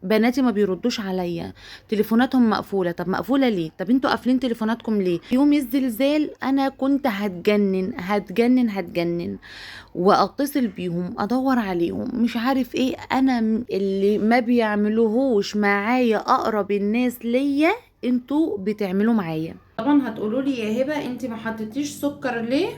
بناتي ما بيردوش عليا، تليفوناتهم مقفوله. طب مقفوله ليه؟ طب انتوا قافلين تليفوناتكم ليه؟ يوم الزلزال انا كنت هتجنن هتجنن هتجنن، واتصل بيهم ادور عليهم مش عارف ايه. انا اللي ما بيعملوهوش معايا اقرب الناس ليا انتوا بتعملوا معايا. طبعا هتقولوا لي يا هبه انت ما حطيتيش سكر ليه؟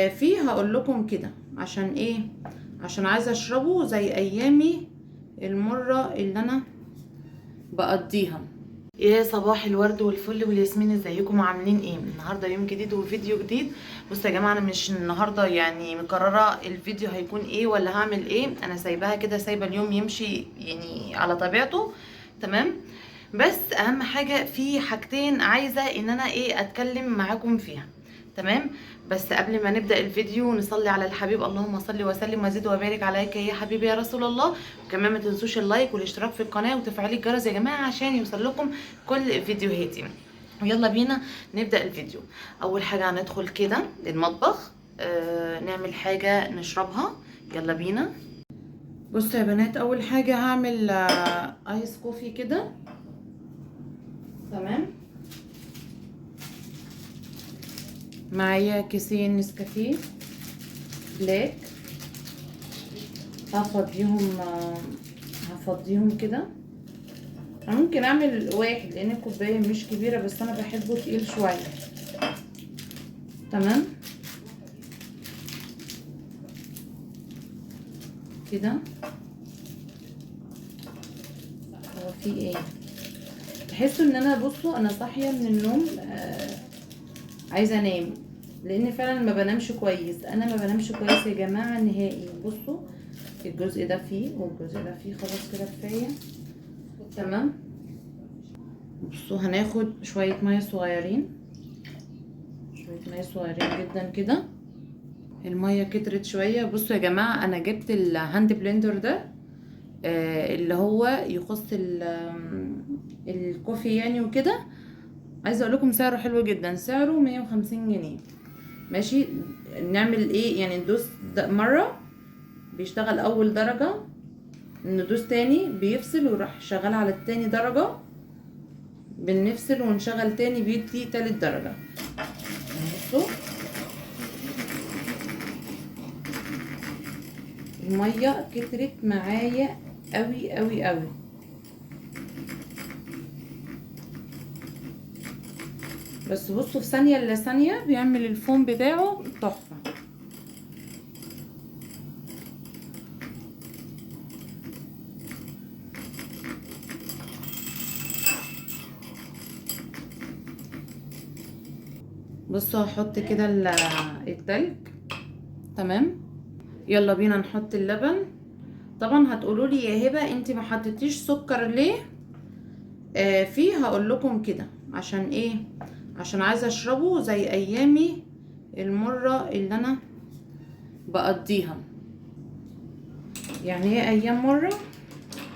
فيه هقول لكم كده عشان ايه، عشان عايزه اشربه زي ايامي المره اللي انا بقضيها. يا صباح الورد والفل والياسمين، ازيكم عاملين ايه؟ النهارده يوم جديد وفيديو جديد. بصوا يا جماعه، انا مش النهارده يعني مقرره الفيديو هيكون ايه ولا هعمل ايه، انا سايباها كده، سايبه اليوم يمشي يعني على طبيعته. تمام. بس اهم حاجه في حاجتين عايزه ان انا ايه اتكلم معاكم فيها. تمام. بس قبل ما نبدا الفيديو نصلي على الحبيب، اللهم صل وسلم وزد وبارك عليك يا حبيبي يا رسول الله. وكمان ما تنسوش اللايك والاشتراك في القناه وتفعيل الجرس يا جماعه عشان يوصل لكم كل فيديوهاتي. يلا بينا نبدا الفيديو. اول حاجه هندخل كده المطبخ، نعمل حاجه نشربها. يلا بينا. بصوا يا بنات، اول حاجه هعمل ايس كوفي كده. تمام. معايا كيسين نسكافيه بلاك، هفضيهم كده. انا ممكن اعمل واحد لان الكوبايه مش كبيره، بس انا بحبه تقيل شويه. تمام كده. هو في ايه؟ تحسوا ان انا، بصوا انا صاحيه من النوم عايزه انام، لان فعلا ما بنامش كويس. انا ما بنامش كويس يا جماعه نهائي. بصوا الجزء ده فيه والجزء ده فيه، خلاص كده كفايه. تمام. بصوا هناخد شويه ميه صغيرين، شويه ميه صغيرين جدا كده. الميه كترت شويه. بصوا يا جماعه، انا جبت الهاند بلندر ده اللي هو يخص الكوفي يعني وكده. عايزه اقول لكم سعره حلو جدا، سعره 150 جنيه. ماشي. نعمل ايه يعني؟ ندوس مره بيشتغل اول درجه، ندوس تاني بيفصل وراح شغال على التاني درجه، بنفصل ونشغل تاني بيدي تالت درجه. بصوا الميه كترت معايا قوي قوي قوي. بس بصوا في ثانيه الا ثانيه بيعمل الفوم بتاعه تحفه. بصوا هحط كده التلج. تمام. يلا بينا نحط اللبن. طبعا هتقولوا لي يا هبه انت ما حطيتيش سكر ليه؟ فيه هقول لكم كده عشان ايه، عشان عايزه اشربه زي ايامي المره اللي انا بقضيها. يعني ايه ايام مره؟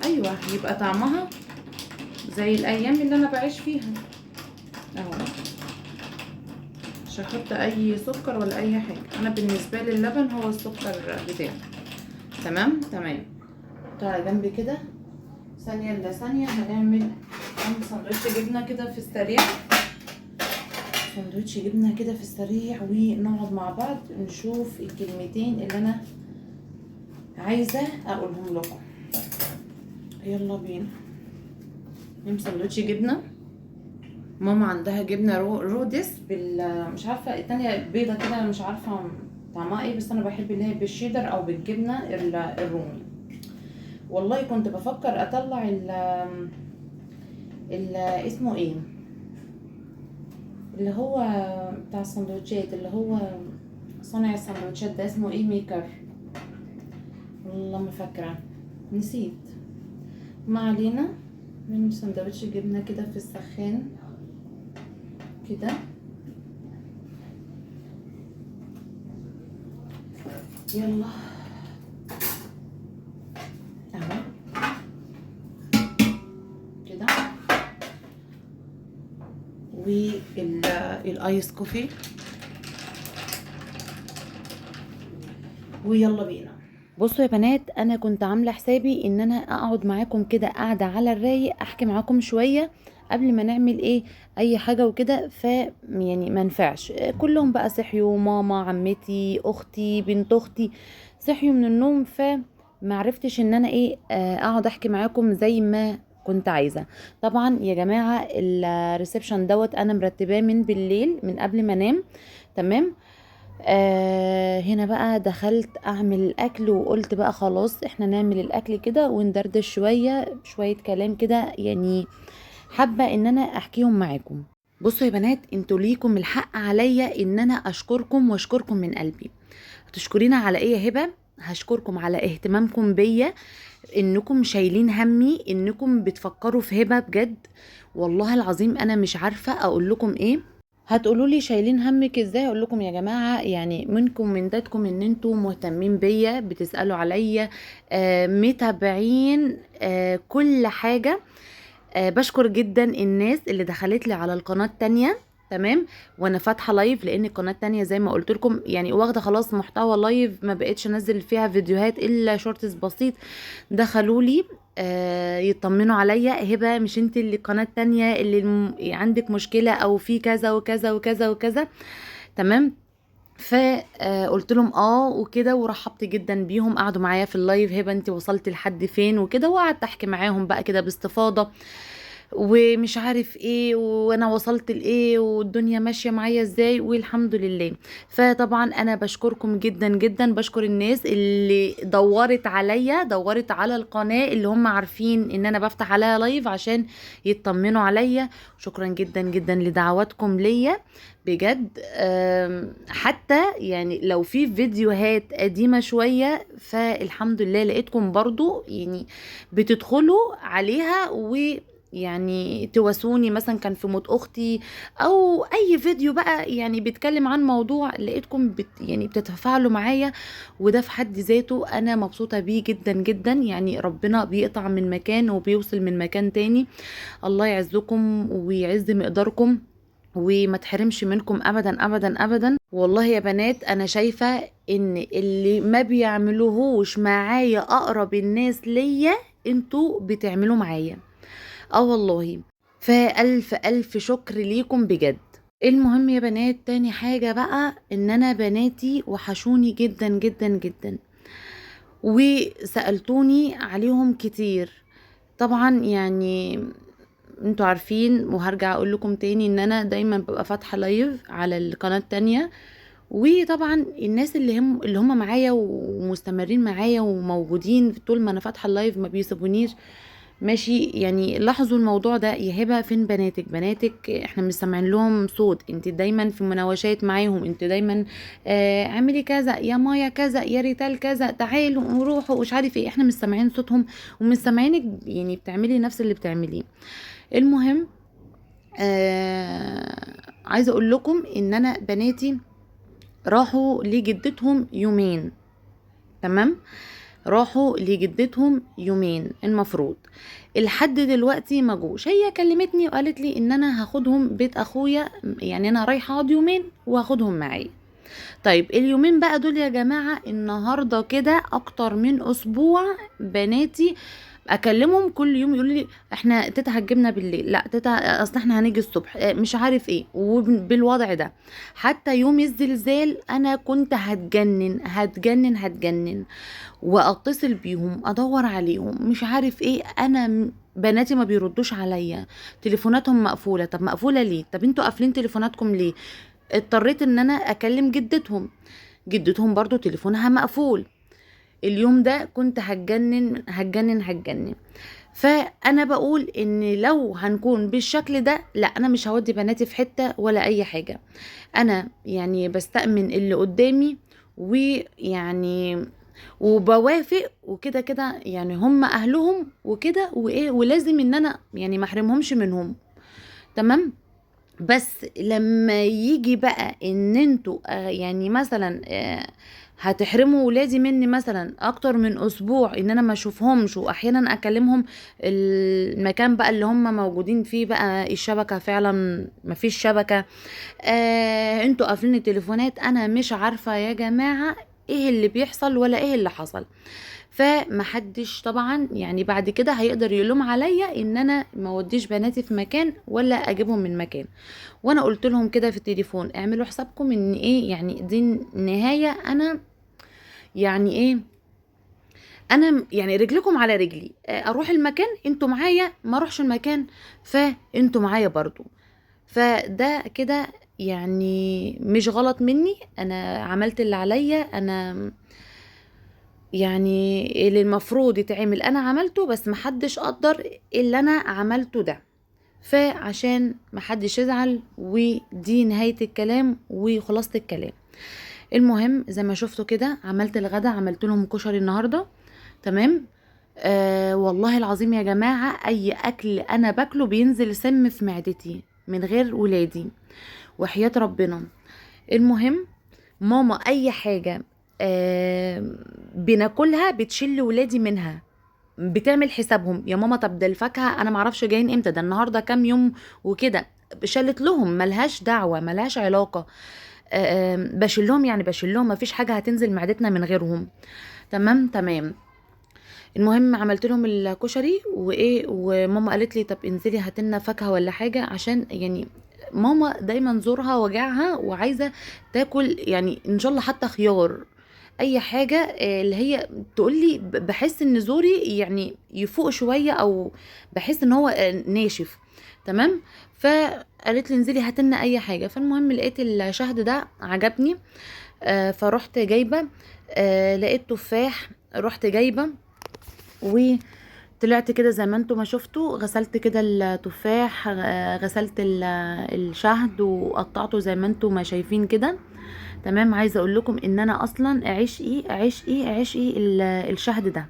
ايوه، يبقى طعمها زي الايام اللي انا بعيش فيها اهو. مش هحط اي سكر ولا اي حاجه، انا بالنسبه لي اللبن هو السكر بتاعي. تمام تمام. على جنب كده. ثانيه الا ثانيه هنعمل سندوتش جبنه كده في السريع، سندوتش جبنه كده في السريع، ونقعد مع بعض نشوف الكلمتين اللي انا عايزه اقولهم لكم. يلا بينا نعمل سندوتش جبنه. ماما عندها جبنه رودس مش عارفه التانية بيضه كده، انا مش عارفه طعمها ايه، بس انا بحب اللي هي بالشيدر او بالجبنه الرومي. والله كنت بفكر اطلع ال اسمه ايه، اللي هو بتاع السندوتشات، اللي هو صانع السندوتشات ده اسمه ايه، ميكر. والله ما فاكره، نسيت. ما علينا. من سندوتش جبنه كده في السخان كده. يلا اهو كده. والايس كوفي. ويلا بينا. بصوا يا بنات، انا كنت عامله حسابي ان انا اقعد معاكم كده قاعده على الرايق، احكي معاكم شويه قبل ما نعمل ايه اي حاجه وكده. يعني ما ينفعش كلهم بقى صحيوا، ماما، عمتي، اختي، بنت اختي صحيوا من النوم، ما عرفتش ان انا ايه اقعد احكي معاكم زي ما كنت عايزه. طبعا يا جماعه الريسبشن دوت انا مرتباه من بالليل من قبل ما انام. تمام. هنا بقى دخلت اعمل الاكل وقلت بقى خلاص احنا نعمل الاكل كده وندردش شوية كلام كده يعني. حابة ان انا احكيهم معاكم. بصوا يا بنات، انتوا ليكم الحق عليا ان انا اشكركم واشكركم من قلبي. هتشكرينا على ايه يا هبة؟ هشكركم على اهتمامكم بيا، انكم شايلين همي، انكم بتفكروا في هبة بجد. والله العظيم انا مش عارفة اقول لكم ايه. هتقولوا لي شايلين همك ازاي؟ اقول لكم يا جماعه يعني منكم من ذاتكم ان انتوا مهتمين بيا، بتسالوا عليا، متابعين كل حاجه. بشكر جدا الناس اللي دخلت لي على القناه التانية. تمام. وانا فاتحه لايف لان القناه التانية زي ما قلت لكم يعني واخده خلاص محتوى لايف، ما بقتش انزل فيها فيديوهات الا شورتس بسيط. دخلوا لي يطمنوا عليا، هبه مش انت اللي القناه التانية اللي عندك مشكله او في كذا وكذا وكذا وكذا؟ تمام. فقلت لهم وكده، ورحبت جدا بيهم، قعدوا معايا في اللايف، هبه انت وصلت لحد فين وكده، وقعدت احكي معاهم بقى كده باستفاضه ومش عارف ايه وانا وصلت لايه والدنيا ماشيه معايا ازاي، والحمد لله. فطبعا انا بشكركم جدا جدا، بشكر الناس اللي دورت عليا، دورت على القناه، اللي هم عارفين ان انا بفتح عليها لايف عشان يطمنوا عليا. شكرا جدا جدا لدعواتكم ليا بجد. حتى يعني لو في فيديوهات قديمة شوية فالحمد لله لقيتكم برضو يعني بتدخلوا عليها يعني تواسوني، مثلا كان في موت اختي او اي فيديو بقى يعني بيتكلم عن موضوع، لقيتكم يعني بتتفاعلوا معايا، وده في حد ذاته انا مبسوطة بيه جدا جدا. يعني ربنا بيقطع من مكان وبيوصل من مكان تاني. الله يعزكم ويعز مقداركم وما تحرمش منكم ابدا ابدا ابدا. والله يا بنات انا شايفة ان اللي ما بيعملوهوش معايا اقرب الناس ليا انتوا بتعملوا معايا. والله. فألف ألف شكر ليكم بجد. المهم يا بنات، تاني حاجة بقى ان انا بناتي وحشوني جدا جدا جدا، وسألتوني عليهم كتير. طبعا يعني انتوا عارفين، وهرجع اقول لكم تاني ان انا دايما ببقى فاتحة لايف على القناة التانية، وطبعا الناس اللي هم معايا ومستمرين معايا وموجودين طول ما انا فاتحة اللايف ما بيسيبونيش. ماشي، يعني لاحظوا الموضوع ده. يا هبه فين بناتك؟ بناتك احنا مش سامعين لهم صوت، انت دايما في مناوشات معاهم، انت دايما اعملي كذا يا مايا، كذا يا ريتال، كذا تعالوا نروحوا ومش عارف ايه، احنا مش سامعين صوتهم ومش سامعينك يعني بتعملي نفس اللي بتعمليه. المهم عايزه اقول لكم ان انا بناتي راحوا لجدتهم يومين. تمام. راحوا لجدتهم يومين المفروض، لحد دلوقتي ما جوش. هي كلمتني وقالت لي ان انا هاخدهم بيت اخويا، يعني انا رايحه اقعد يومين وهاخدهم معايا. طيب اليومين بقى دول يا جماعه النهارده كده اكتر من اسبوع بناتي اكلمهم كل يوم يقولوا لي احنا تيتا هتجيبنا بالليل، لا تيتا اصل احنا هنيجي الصبح، مش عارف ايه، وبالوضع ده. حتى يوم الزلزال انا كنت هتجنن هتجنن هتجنن، واتصل بيهم ادور عليهم مش عارف ايه. انا بناتي ما بيردوش عليا، تليفوناتهم مقفوله. طب مقفوله ليه؟ طب انتوا قافلين تليفوناتكم ليه؟ اضطريت ان انا اكلم جدتهم، جدتهم برضو تليفونها مقفول. اليوم ده كنت هتجنن هتجنن هتجنن. فانا بقول ان لو هنكون بالشكل ده، لا انا مش هودي بناتي في حته ولا اي حاجه. انا يعني بستأمن اللي قدامي، ويعني وبوافق وكده كده، يعني هم اهلهم وكده وايه، ولازم ان انا يعني ما احرمهمش منهم. تمام. بس لما يجي بقى ان انتوا يعني مثلا هتحرموا ولادي مني مثلا اكتر من اسبوع، ان انا ما اشوفهمش واحيانا اكلمهم، المكان بقى اللي هم موجودين فيه بقى الشبكة فعلا ما فيش شبكة، انتوا قافلين التليفونات، انا مش عارفة يا جماعة ايه اللي بيحصل ولا ايه اللي حصل. فمحدش طبعا يعني بعد كده هيقدر يلوم عليا ان انا ما اوديش بناتي في مكان ولا اجيبهم من مكان. وانا قلت لهم كده في التليفون اعملوا حسابكم ان ايه يعني دي النهاية. انا يعني ايه، انا يعني رجلكم على رجلي، اروح المكان انتوا معايا، ما اروحش المكان فانتوا معايا برضو. فده كده يعني مش غلط مني، انا عملت اللي عليا، انا يعني اللي المفروض يتعمل انا عملته، بس محدش قدر اللي انا عملته ده. فعشان محدش يزعل، ودي نهاية الكلام وخلاصة الكلام. المهم زي ما شفتوا كده عملت الغدا، عملت لهم كشري النهارده. تمام. والله العظيم يا جماعة اي اكل انا باكله بينزل سم في معدتي من غير ولادي، وحياة ربنا. المهم ماما اي حاجة بناكلها بتشيل ولادي منها، بتعمل حسابهم يا ماما. طب ده الفاكهة انا معرفش جايين امتى، ده النهاردة كام يوم وكده، شالت لهم، ملهاش دعوة ملهاش علاقة. بشيل لهم يعني بشيل لهم، مفيش حاجة هتنزل معدتنا من غيرهم. تمام تمام. المهم عملت لهم الكشري وايه، وماما قالت لي طب انزلي هاتلنا فاكهه ولا حاجه، عشان يعني ماما دايما زورها وجعها وعايزه تاكل يعني ان شاء الله حتى خيار، اي حاجه اللي هي تقول لي بحس ان زوري يعني يفوق شويه، او بحس ان هو ناشف. تمام. فقالت لي انزلي هاتلنا اي حاجه. فالمهم لقيت الشهد ده عجبني، فرحت جايبه، لقيت تفاح رحت جايبه، وطلعت كده زي ما انتوا ما شفتوا، غسلت كده التفاح، غسلت الشهد وقطعته زي ما انتوا ما شايفين كده. تمام. عايزه اقول لكم ان انا اصلا عشقي الشهد ده،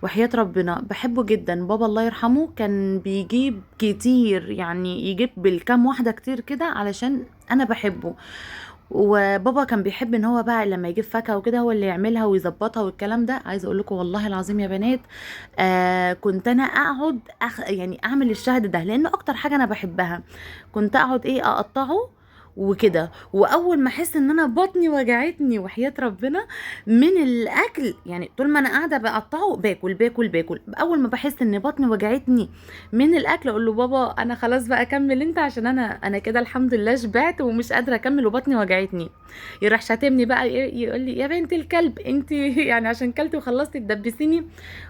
وحياة ربنا بحبه جدا. بابا الله يرحمه كان بيجيب كتير، يعني يجيب بالكام واحدة كتير كده علشان انا بحبه. وبابا كان بيحب ان هو بقى لما يجيب فاكهه وكده هو اللي يعملها ويظبطها والكلام ده. عايزه اقول لكم والله العظيم يا بنات، كنت انا اقعد يعني اعمل الشهد ده لانه اكتر حاجه انا بحبها. كنت اقعد ايه اقطعه وكده، واول ما احس ان انا بطني وجعتني وحياة ربنا من الاكل، يعني طول ما انا قاعده بقطعه باكل، اول ما بحس ان بطني وجعتني من الاكل اقول له بابا انا خلاص بقى كمل انت، عشان انا كده الحمد لله شبعت ومش قادره اكمل وبطني وجعتني. يروح شاتمني بقى يقول لي يا بنت الكلب انت يعني عشان كلتي وخلصتي تدبسيني،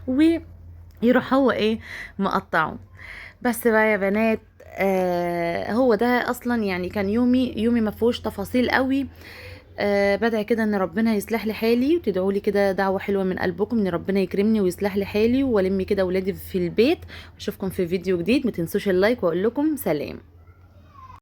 ويروح هو ايه مقطعه. بس بقى يا بنات، هو ده اصلا يعني كان يومي ما فيهوش تفاصيل قوي. بدعي كده ان ربنا يصلح لي حالي، وتدعوا لي كده دعوه حلوه من قلبكم ان ربنا يكرمني ويصلح لي حالي والم كده ولادي في البيت. اشوفكم في فيديو جديد، ما تنسوش اللايك، واقول لكم سلام.